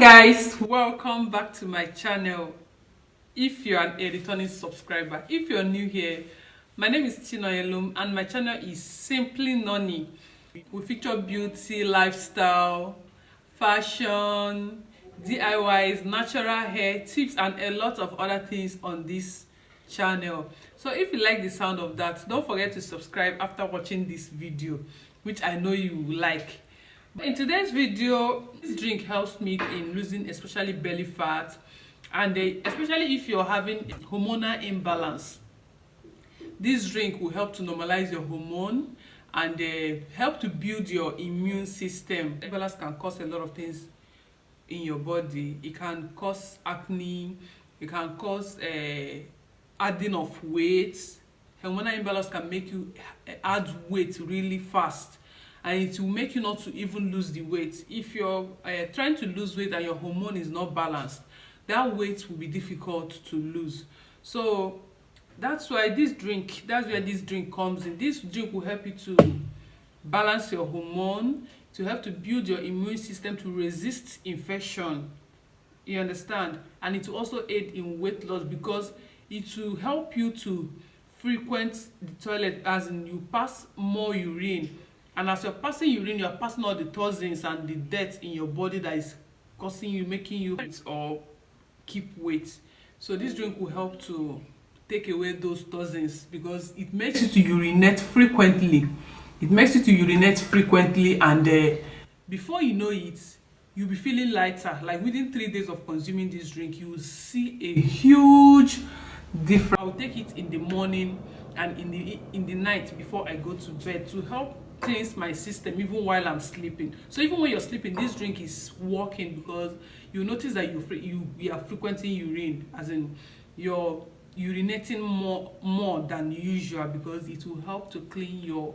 Guys, welcome back to my channel. If you're a returning subscriber, if you're new here, my name is Chinoyelum and my channel is Simply Nonnie. We feature beauty, lifestyle, fashion, DIYs, natural hair tips and a lot of other things on this channel. So if you like the sound of that, don't forget to subscribe after watching this video, which I know you will like. In today's video, this drink helps me in losing especially belly fat, and especially if you're having hormonal imbalance. This drink will help to normalize your hormone and help to build your immune system. Imbalance can cause a lot of things in your body. It can cause acne, it can cause adding of weight. Hormonal imbalance can make you add weight really fast, and it will make you not to even lose the weight. If you're trying to lose weight and your hormone is not balanced, that weight will be difficult to lose. So that's why that's where this drink comes in. This drink will help you to balance your hormone, to help to build your immune system to resist infection. You understand? And it will also aid in weight loss because it will help you to frequent the toilet, as in you pass more urine. And as you're passing urine, you're passing all the toxins and the dirt in your body that is causing you, making you or keep weight. So this drink will help to take away those toxins because it makes you to urinate frequently. It makes you to urinate frequently, and before you know it, you'll be feeling lighter. Like within 3 days of consuming this drink, you will see a huge difference. I'll take it in the morning and in the night before I go to bed to help cleanse my system even while I'm sleeping. So even when you're sleeping, this drink is working because you notice that you are frequenting urine, as in you're urinating more than usual, because it will help to clean your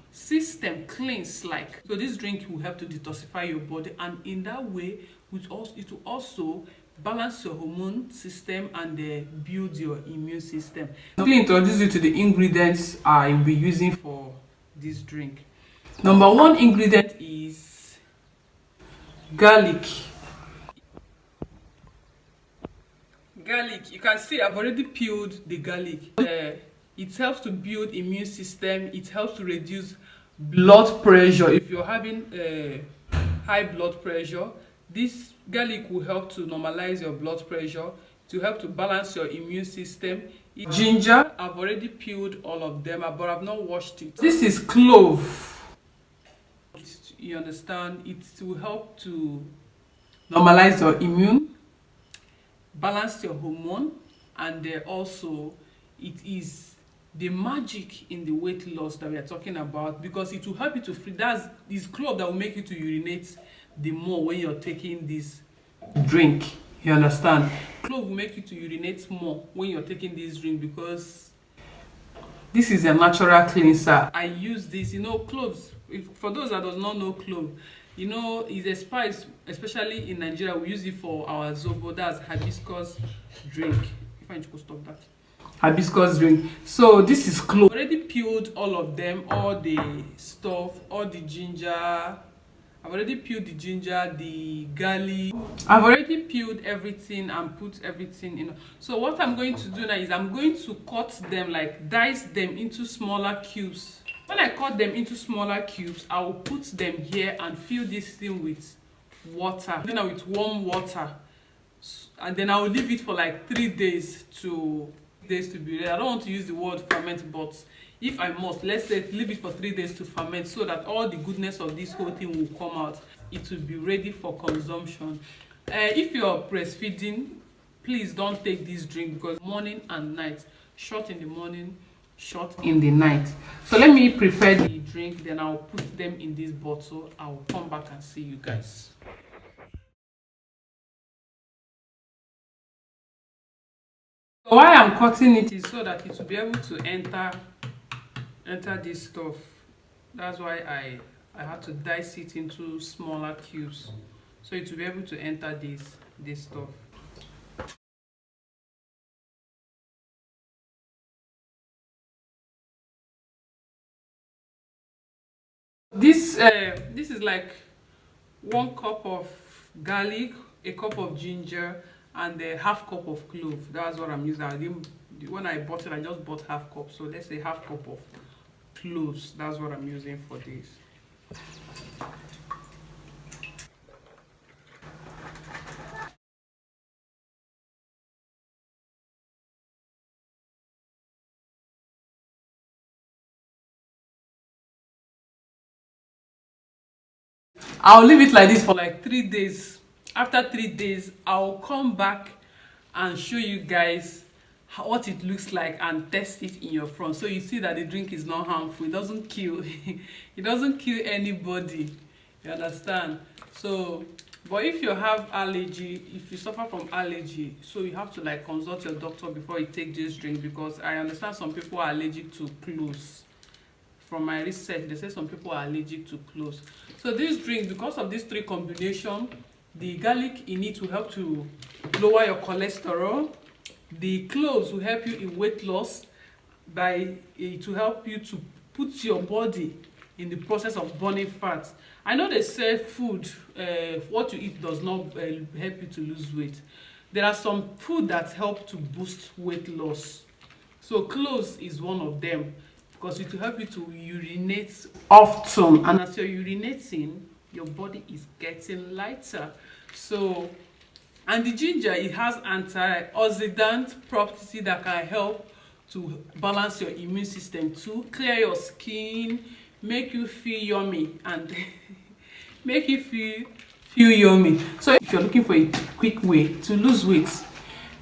system, cleanse like. So this drink will help to detoxify your body, and in that way it will also balance your hormone system and build your immune system. Let me introduce you to the ingredients I will be using for this drink. Number one ingredient is garlic. You can see I've already peeled the garlic. It helps to build immune system. It helps to reduce blood pressure. If you're having high blood pressure, this garlic will help to normalize your blood pressure, to help to balance your immune system. Ginger, I've already peeled all of them, but I've not washed it. This is clove. You understand? It will help to normalize your immune, balance your hormone, and also it is the magic in the weight loss that we are talking about, because it will help you to free. That's this clove that will make you to urinate the more when you're taking this drink. You understand? Clove will make you to urinate more when you're taking this drink because this is a natural cleanser. I use this, cloves. For those that does not know clove, it's a spice, especially in Nigeria. We use it for our zobo, that's hibiscus drink. If I could stop that. Hibiscus drink. So this is clove. I've already peeled all of them, all the stuff, all the ginger. I've already peeled the ginger, the garlic. I've already peeled everything and put everything in. So what I'm going to do now is I'm going to cut them, like dice them into smaller cubes. When I cut them into smaller cubes, I will put them here and fill this thing with water. Then with warm water, and then I will leave it for like 3 days to be ready. I don't want to use the word ferment, but if I must, let's say leave it for 3 days to ferment, so that all the goodness of this whole thing will come out. It will be ready for consumption. If you're breastfeeding, please don't take this drink, because morning and night, short in the morning, short in the night. So let me prepare the drink, then I'll put them in this bottle. I'll come back and see you guys. So why I'm cutting it is so that it will be able to enter this stuff. That's why I had to dice it into smaller cubes, so it will be able to enter this stuff. This is like 1 cup of garlic, a cup of ginger, and a half cup of clove. That's what I'm using. I didn't, when I bought it, I just bought half cup. So let's say half cup of cloves. That's what I'm using for this. I'll leave it like this for like 3 days. After 3 days, I'll come back and show you guys what it looks like and test it in your front, so you see that the drink is not harmful. It doesn't kill it doesn't kill anybody, you understand? So but if you have allergy, if you suffer from allergy, so you have to like consult your doctor before you take this drink, because I understand some people are allergic to cloves. From my research, they say some people are allergic to cloves. So this drink, because of these three combination, the garlic in it will help to lower your cholesterol. The cloves will help you in weight loss by it will help you to put your body in the process of burning fat. I know they say food, what you eat does not help you to lose weight. There are some food that help to boost weight loss. So cloves is one of them, because it will help you to urinate often, and as you're urinating, your body is getting lighter. So, and the ginger, it has antioxidant property that can help to balance your immune system, to clear your skin, make you feel yummy, and make you feel yummy. So if you're looking for a quick way to lose weight,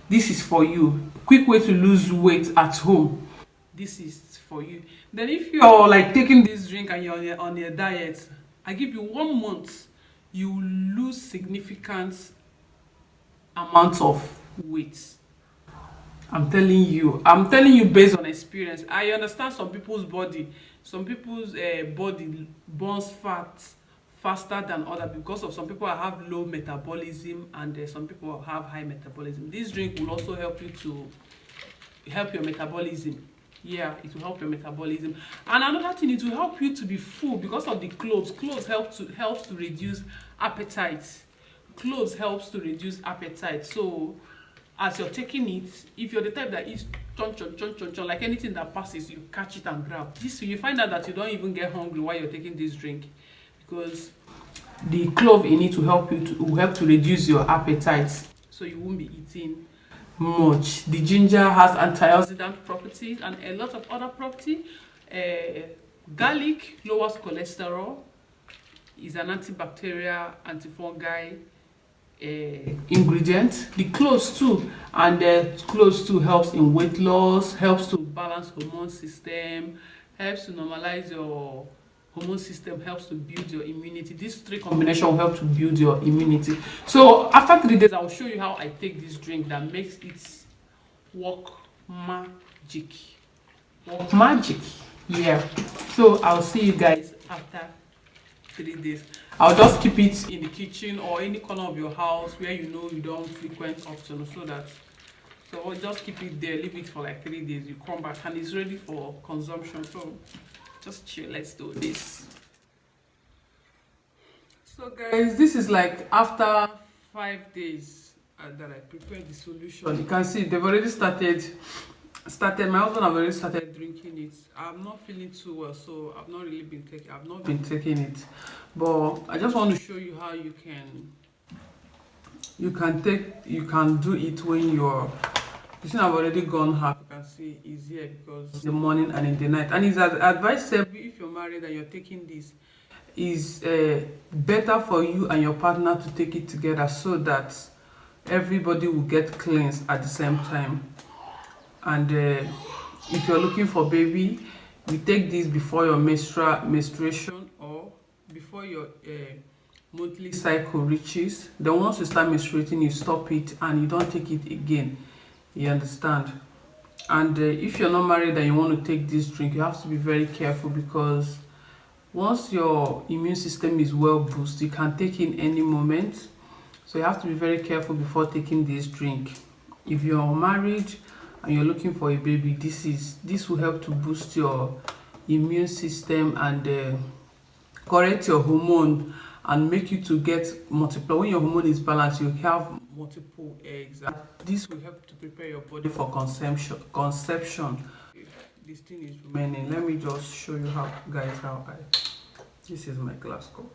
this is for you. Quick way to lose weight at home, this is for you. Then if you're like taking this drink and you're on your diet, I give you 1 month, you lose significant amount of weight. I'm telling you based on experience. I understand some people's body burns fat faster than other, because of some people have low metabolism, and some people have high metabolism. This drink will also help you to help your metabolism. Yeah, it will help your metabolism. And another thing, it will help you to be full because of the cloves. Cloves helps to reduce appetite. Cloves helps to reduce appetite. So as you're taking it, if you're the type that eats chon, like anything that passes, you catch it and grab. This you find out that you don't even get hungry while you're taking this drink, because the clove in it will help to reduce your appetite, so you won't be eating much. The ginger has antioxidant properties and a lot of other properties. Garlic lowers cholesterol, is an antibacterial, antifungal ingredient. The cloves too, and the cloves too helps in weight loss, helps to balance hormone system, helps to normalize your hormone system, helps to build your immunity. These three combination will help to build your immunity. So after 3 days, I will show you how I take this drink that makes it work magic. Work magic. Yeah. So I'll see you guys after 3 days. I'll just keep it in the kitchen or any corner of your house where you know you don't frequent often, so I'll just keep it there, leave it for like 3 days. You come back and it's ready for consumption. So just chill, let's do this. So guys, this is like after 5 days that I prepared the solution. You can see they've already started. My husband have already started drinking it. I'm not feeling too well, so I've not been taking it, but I just want to show you how you can do it when you're. You see, I've already gone half. You can see it's here because in the morning and in the night, and it's advisable if you're married and you're taking this, is better for you and your partner to take it together, so that everybody will get cleansed at the same time. And if you're looking for baby, you take this before your menstruation or before your monthly cycle reaches. Then once you start menstruating, you stop it and you don't take it again. You understand? And if you're not married and you want to take this drink, you have to be very careful, because once your immune system is well boosted, you can take in any moment. So you have to be very careful before taking this drink. If you're married and you're looking for a baby, this will help to boost your immune system and correct your hormone and make you to get multiple. When your hormone is balanced, you have multiple eggs. And this will help to prepare your body for conception. This thing is remaining. Let me just show you how, guys, how I. This is my glass cup.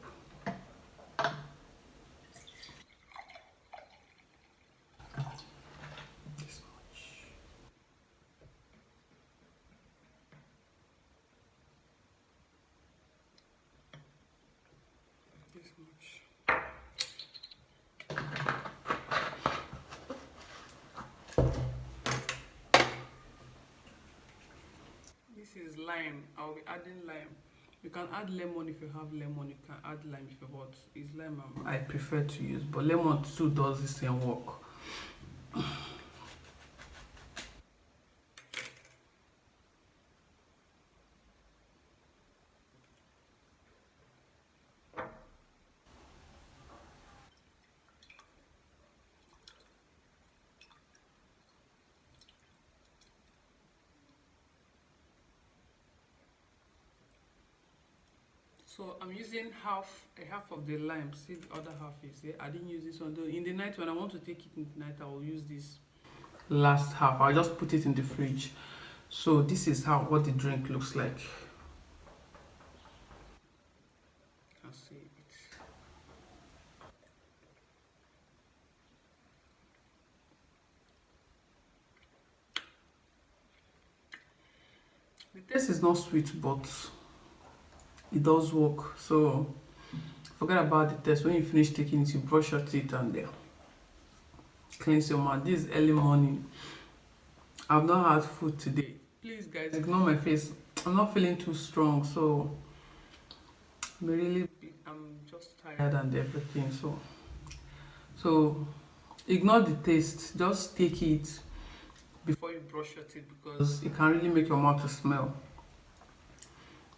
This much. This much. This is lime. I'll be adding lime. You can add lemon if you have lemon. You can add lime if you want. It's lime I prefer to use, but lemon too does the same work. So I'm using a half of the lime. See, the other half is here. I didn't use this one though. In the night, when I want to take it in the night, I will use this last half. I'll just put it in the fridge. So this is what the drink looks like. You can see it. The taste is not sweet, but it does work. So forget about the taste. When you finish taking it, you brush your teeth and cleanse your mouth. This is early morning. I've not had food today. Please, guys, ignore my face. I'm not feeling too strong, so I'm just tired and everything. So ignore the taste. Just take it before you brush your teeth, because it can really make your mouth to smell.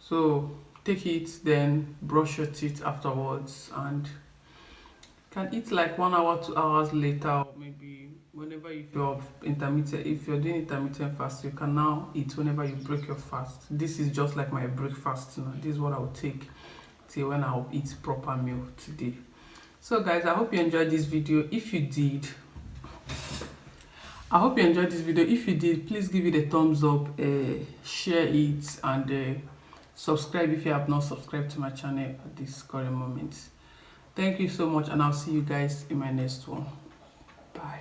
So take it, then brush your teeth afterwards, and can eat like 1 hour, 2 hours later, or maybe whenever. If you're doing intermittent fast, you can now eat whenever you break your fast. This is just like my breakfast now. This is what I'll take till when I'll eat proper meal today. So guys, I hope you enjoyed this video. If you did, please give it a thumbs up, share it, and subscribe if you have not subscribed to my channel at this current moment. Thank you so much, and I'll see you guys in my next one. Bye.